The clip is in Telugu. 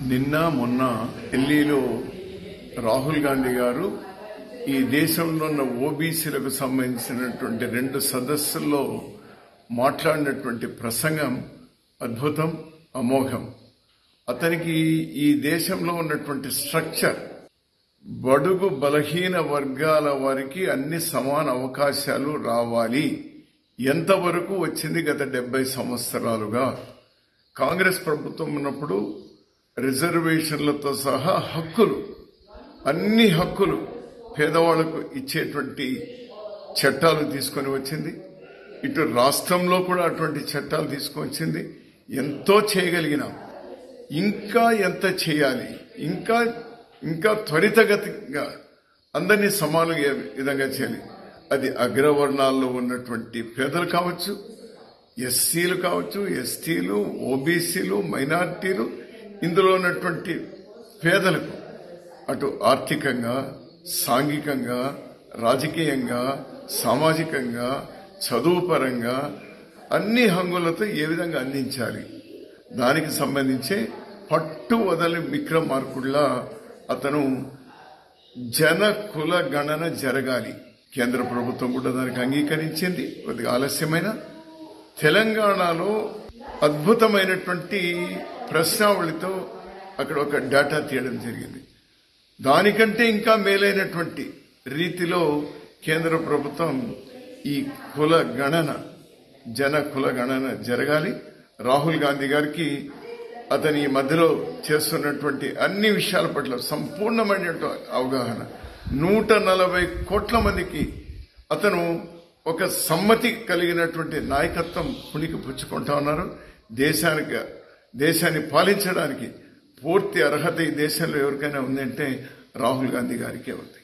నిన్న మొన్న ఢిల్లీలో రాహుల్ గాంధీ గారు ఈ దేశంలో ఉన్న ఓబీసీలకు సంబంధించినటువంటి 2 సదస్సుల్లో మాట్లాడినటువంటి ప్రసంగం అద్భుతం, అమోఘం. అతనికి ఈ దేశంలో ఉన్నటువంటి స్ట్రక్చర్, బడుగు బలహీన వర్గాల వారికి అన్ని సమాన అవకాశాలు రావాలి ఎంతవరకు వచ్చింది గత 70 సంవత్సరాలుగా. కాంగ్రెస్ ప్రభుత్వం ఉన్నప్పుడు రిజర్వేషన్లతో సహా అన్ని హక్కులు పేదవాళ్లకు ఇచ్చేటువంటి చట్టాలు తీసుకొని వచ్చింది. ఇటు రాష్ట్రంలో కూడా అటువంటి చట్టాలు తీసుకొచ్చింది. ఎంతో చేయగలిగినాం. ఇంకా ఎంత చేయాలి, ఇంకా త్వరితగతిగా అందరినీ సమాన విధంగా చేయాలి. అది అగ్రవర్ణాల్లో ఉన్నటువంటి పేదలు కావచ్చు, ఎస్సీలు కావచ్చు, ఎస్టీలు, ఓబీసీలు, మైనారిటీలు, ఇందులో ఉన్నటువంటి పేదలకు అటు ఆర్థికంగా, సాంఘికంగా, రాజకీయంగా, సామాజికంగా, చదువు పరంగా అన్ని హంగులతో ఏ విధంగా అందించాలి, దానికి సంబంధించే పట్టు వదలని విక్రమార్కుల్లా అతను జన కుల గణన జరగాలి. కేంద్ర ప్రభుత్వం కూడా దానికి అంగీకరించింది. కొద్దిగా ఆలస్యమైన తెలంగాణలో అద్భుతమైనటువంటి ప్రశ్నావళితో అక్కడ ఒక డేటా తీయడం జరిగింది. దానికంటే ఇంకా మేలైనటువంటి రీతిలో కేంద్ర ప్రభుత్వం ఈ జన కుల గణన జరగాలి. రాహుల్ గాంధీ గారికి అతని ఈ మధ్యలో చేస్తున్నటువంటి అన్ని విషయాల పట్ల సంపూర్ణమైన అవగాహన. 140 కోట్ల మందికి అతను ఒక సమ్మతి కలిగినటువంటి నాయకత్వం పుణికి పుచ్చుకుంటా ఉన్నారు. దేశాన్ని పాలించడానికి పూర్తి అర్హత ఈ దేశంలో ఎవరికైనా ఉందంటే రాహుల్ గాంధీ గారికే ఉంది.